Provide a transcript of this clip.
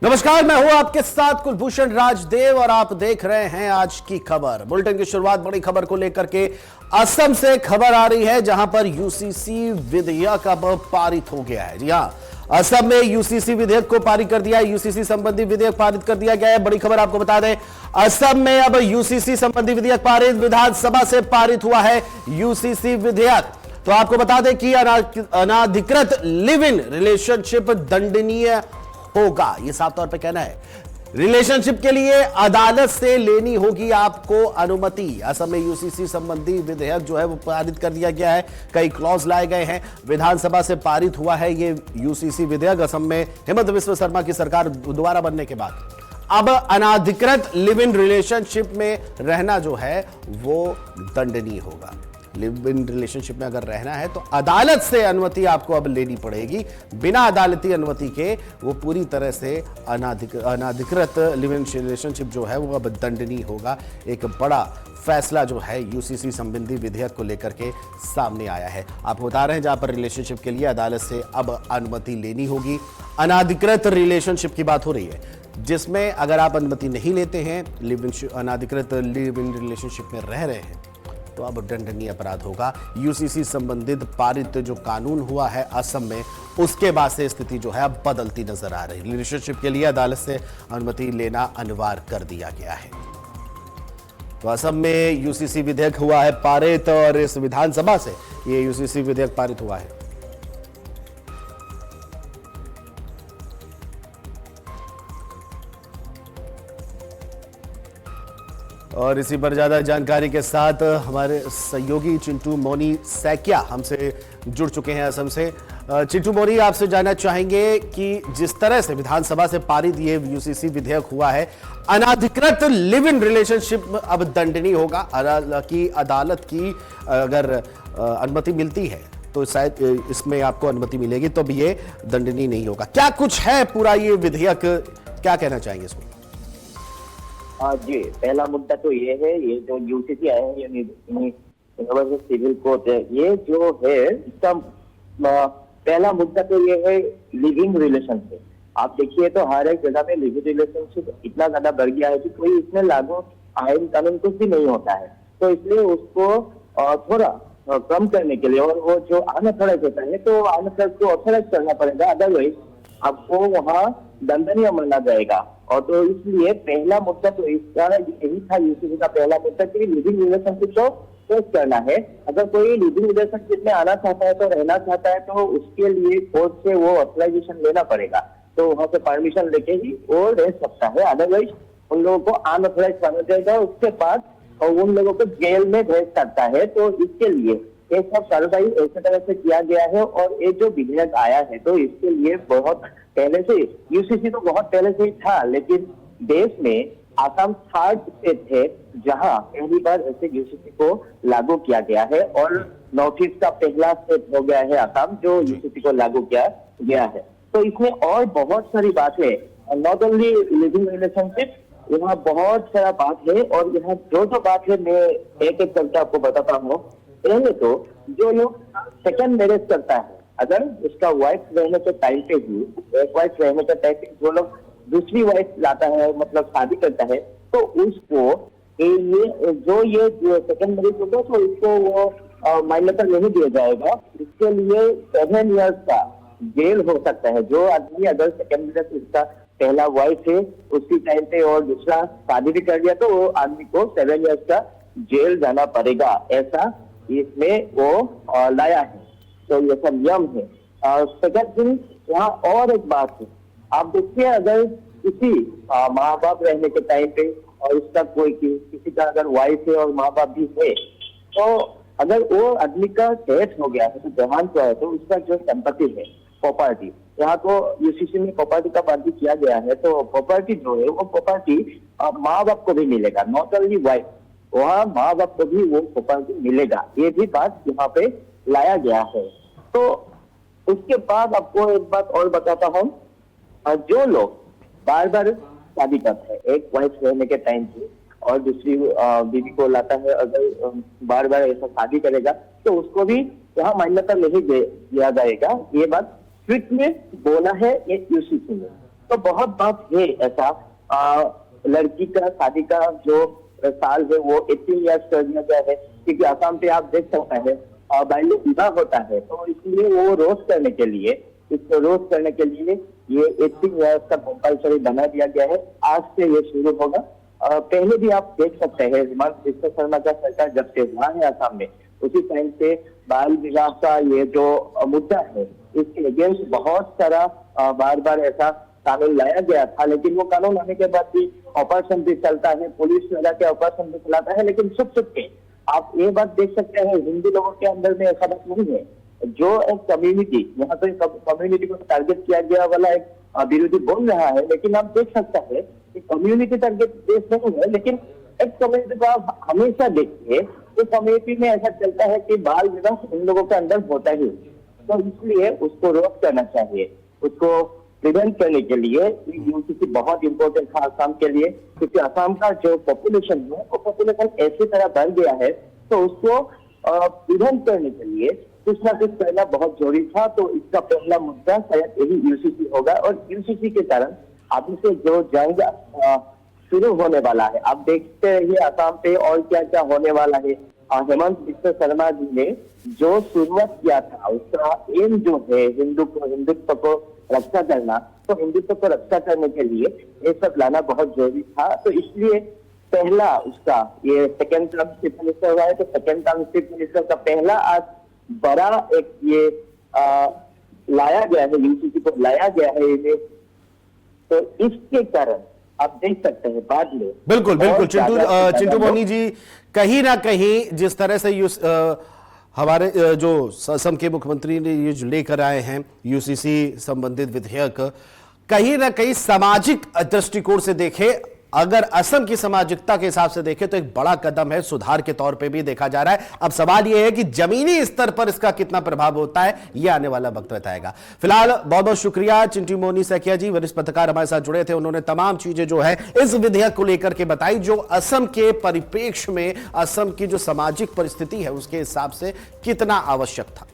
नमस्कार, मैं हूं आपके साथ कुलभूषण राजदेव और आप देख रहे हैं आज की खबर। बुलेटिन की शुरुआत बड़ी खबर को लेकर के असम से खबर आ रही है, जहां पर यूसीसी विधेयक अब पारित हो गया है। जी हां, असम में यूसीसी विधेयक को पारित कर दिया है। यूसीसी संबंधी विधेयक पारित कर दिया गया है। बड़ी खबर आपको बता दें, असम में अब यूसीसी संबंधी विधेयक पारित, विधानसभा से पारित हुआ है यूसीसी विधेयक। तो आपको बता दें कि अनाधिकृत लिव इन रिलेशनशिप दंडनीय होगा। यह साफ तौर पे कहना है, रिलेशनशिप के लिए अदालत से लेनी होगी आपको अनुमति। असम में यूसीसी संबंधी विधेयक जो है वो पारित कर दिया गया है। कई क्लॉज लाए गए हैं। विधानसभा से पारित हुआ है ये यूसीसी विधेयक। असम में हिमंत बिस्वा शर्मा की सरकार दोबारा बनने के बाद अब अनाधिकृत लिव इन रिलेशनशिप में रहना जो है वो दंडनीय होगा। लिव इन रिलेशनशिप में अगर रहना है तो अदालत से अनुमति आपको अब लेनी पड़ेगी। बिना अदालती अनुमति के वो पूरी तरह से अनाधिकृत लिव इन रिलेशनशिप जो है वो अब दंडनीय होगा। एक बड़ा फैसला जो है यूसीसी संबंधी विधेयक को लेकर के सामने आया है। आपको बता रहे हैं, जहां पर रिलेशनशिप के लिए अदालत से अब अनुमति लेनी होगी। अनाधिकृत रिलेशनशिप की बात हो रही है, जिसमें अगर आप अनुमति नहीं लेते हैं, अनाधिकृत लिव इन रिलेशनशिप में रह रहे हैं, तो अब दंडनीय अपराध होगा। यूसीसी संबंधित पारित जो कानून हुआ है असम में, उसके बाद से स्थिति जो है अब बदलती नजर आ रही है। रिलेशनशिप के लिए अदालत से अनुमति लेना अनिवार्य कर दिया गया है। तो असम में यूसीसी विधेयक हुआ है पारित और इस विधानसभा से ये यूसीसी विधेयक पारित हुआ है। और इसी पर ज्यादा जानकारी के साथ हमारे सहयोगी चिंटू मोनी सैकिया हमसे जुड़ चुके हैं असम से। चिंटू मोनी, आपसे जानना चाहेंगे कि जिस तरह से विधानसभा से पारित ये यूसीसी विधेयक हुआ है, अनाधिकृत लिव इन रिलेशनशिप अब दंडनीय होगा। हालांकि अदालत की अगर अनुमति मिलती है तो शायद इसमें आपको अनुमति मिलेगी, तो भी ये दंडनीय नहीं होगा। क्या कुछ है पूरा ये विधेयक, क्या कहना चाहेंगे इसमें? जी, पहला मुद्दा तो ये है, ये जो यूसीसी आया है, यूनिवर्सल सिविल कोर्ट है, ये जो है इसका पहला मुद्दा तो ये है लिविंग रिलेशनशिप। आप देखिए तो हर एक जगह में लिविंग रिलेशनशिप इतना ज्यादा बढ़ गया है कि कोई इसमें लागू आयन कानून कुछ भी नहीं होता है। तो इसलिए उसको थोड़ा कम करने के लिए, और वो जो अनऑथराइज होता है तो अनऑथराइज को ऑथराइज करना पड़ेगा, अदरवाइज आपको वहाँ दंडनीय माना जाएगा। और तो इसलिए पहला मुद्दा तो इसका यही था, यूसीसी का पहला मुद्दा कि लिविंग रिलेशनशिप को टेस्ट करना है। अगर कोई लिविंग रिलेशनशिप में आना चाहता है तो रहना चाहता है, तो उसके लिए कोर्ट से वो ऑथराइजेशन लेना पड़ेगा। तो वहां से परमिशन लेके ही वो रह सकता है, अदरवाइज उन लोगों को अनऑथराइज माना जाएगा। उसके बाद उन लोगों को जेल में भेज सकता है। तो इसके लिए ये सब कार्रवाई ऐसे तरह से किया गया है। और ये जो विधेयक आया है तो इसके लिए बहुत पहले से यूसीसी तो बहुत पहले से ही था, लेकिन देश में आसाम थर्ड स्टेट है जहां पहली बार ऐसे यूसीसी को लागू किया गया है। और नॉर्थ ईस्ट का पहला स्टेट हो गया है आसाम जो यूसीसी को लागू किया गया है। तो इसमें और बहुत सारी बात है, नॉट ओनली लिविंग रिलेशनशिप, यहाँ बहुत सारा बात है। और यहाँ जो बात है मैं एक एक करके आपको बताता हूँ। पहले तो जो लोग सेकंड मैरिज करता है, अगर उसका वाइफ रहने के टाइम पे ही, एक वाइफ रहने के टाइम पे जो लोग दूसरी वाइफ लाता है, मतलब शादी करता है, तो उसको ये सेकंड मैरिज होगा तो उसको वो मान्यता नहीं दिया जाएगा। इसके लिए 7 इयर्स का जेल हो सकता है। जो आदमी अगर सेकंड मैरिज उसका पहला वाइफ है उसी टाइम पे और दूसरा शादी भी कर दिया तो वो आदमी को 7 इयर्स का जेल जाना पड़ेगा, ऐसा इसमें वो लाया है। तो ये सब नियम है। सेकंड थिंग, यहाँ और एक बात है, आप देखिए अगर किसी माँ बाप रहने के टाइम पे और उसका कोई किसी का अगर वाइफ है और माँ बाप भी है, तो अगर वो आदमी का डेथ हो गया है, तो देहांत हुआ है, तो उसका जो संपत्ति है, प्रॉपर्टी, यहाँ तो यूसीसी में प्रॉपर्टी का बात भी किया गया है। तो प्रॉपर्टी जो है वो प्रॉपर्टी माँ बाप को भी मिलेगा, नॉट ओनली वाइफ, वहाँ माँ बाप को भी वो प्रॉपर्टी मिलेगा। ये भी बात यहाँ पे लाया गया है। तो उसके बाद आपको एक बात और बताता हूँ, जो लोग बार बार शादी करते हैं, एक वाइफ रहने के टाइम पे और दूसरी बीवी को लाता है, अगर बार बार ऐसा शादी करेगा तो उसको भी यहाँ मान्यता नहीं दिया जाएगा। ये बात स्ट्रिक्ट में बोला है ये यूसीसी में। तो बहुत बात है ऐसा लड़की का शादी का जो साल है वो 18 ईयर्स कर दिया गया है, क्योंकि आसाम पे आप देख सकते हैं बाल्य विवाह होता है, तो इसलिए वो रोज करने के लिए ये 18 ईयर्स का कंपल्सरी बना दिया गया है। आज से ये शुरू होगा। पहले भी आप देख सकते हैं हिमंत बिश्व शर्मा का सरकार जब से हुआ है आसाम में, उसी टाइम से बाल विवाह का ये जो मुद्दा है इसके अगेंस्ट बहुत सारा बार बार ऐसा कानून लाया गया था, लेकिन वो कानून आने के बाद भी ऑपरेशन भी चलता है, पुलिस लगा के ऑपरेशन भी चलाता है, लेकिन छुप छुप के। आप ये बात देख सकते हैं हिंदू लोगों के अंदर में ऐसा बात नहीं है। जो एक कम्युनिटी, यहाँ तो एक कम्युनिटी को टारगेट किया गया वाला एक विरोधी बोल रहा है, लेकिन आप देख सकते हैं कि कम्युनिटी टारगेट देश नहीं है, लेकिन एक कम्युनिटी को आप हमेशा देखिए तो कम्युनिटी में ऐसा चलता है कि बाल विवाह इन लोगों के अंदर होता ही, तो इसलिए उसको रोक करना चाहिए, उसको प्रिवेंट करने के लिए यूसीसी बहुत इंपॉर्टेंट था आसाम के लिए, क्योंकि आसाम का जो पॉपुलेशन है वो पॉपुलेशन ऐसी तरह बढ़ गया है, तो उसको प्रिवेंट करने के लिए कुछ ना कुछ करना बहुत जरूरी था। तो इसका पहला मुद्दा शायद यही यूसीसी होगा, और यूसीसी के कारण अभी से जो जंग शुरू होने वाला है, आप देखते रहिए आसाम पे और क्या क्या होने वाला है। हेमंत बिश्व शर्मा जी ने जो शुरुआत किया था उसका एम जो है हिंदुत्व को रक्षा करना, तो हिंदुत्व को रक्षा करने के लिए ये सब लाना बहुत जरूरी था। तो इसलिए पहला उसका ये सेकेंड टर्म चीफ मिनिस्टर हुआ है, तो सेकेंड टर्म चीफ मिनिस्टर का पहला आज बड़ा एक ये लाया गया है, यूसीसी को लाया गया है ये, तो इसके कारण आप देख सकते हैं बाद में बिल्कुल चिंटू मोनी जी, कहीं ना कहीं जिस तरह से हमारे जो असम के मुख्यमंत्री ने ये जो लेकर आए हैं यूसीसी संबंधित विधेयक, कहीं ना कहीं सामाजिक दृष्टिकोण से देखे, अगर असम की सामाजिकता के हिसाब से देखें तो एक बड़ा कदम है, सुधार के तौर पे भी देखा जा रहा है। अब सवाल यह है कि जमीनी स्तर पर इसका कितना प्रभाव होता है, यह आने वाला वक्त बताएगा। फिलहाल बहुत बहुत शुक्रिया चिंटू मोनी सैकिया जी, वरिष्ठ पत्रकार हमारे साथ जुड़े थे, उन्होंने तमाम चीजें जो है इस विधेयक को लेकर के बताई, जो असम के परिप्रेक्ष्य में असम की जो सामाजिक परिस्थिति है उसके हिसाब से कितना आवश्यक था।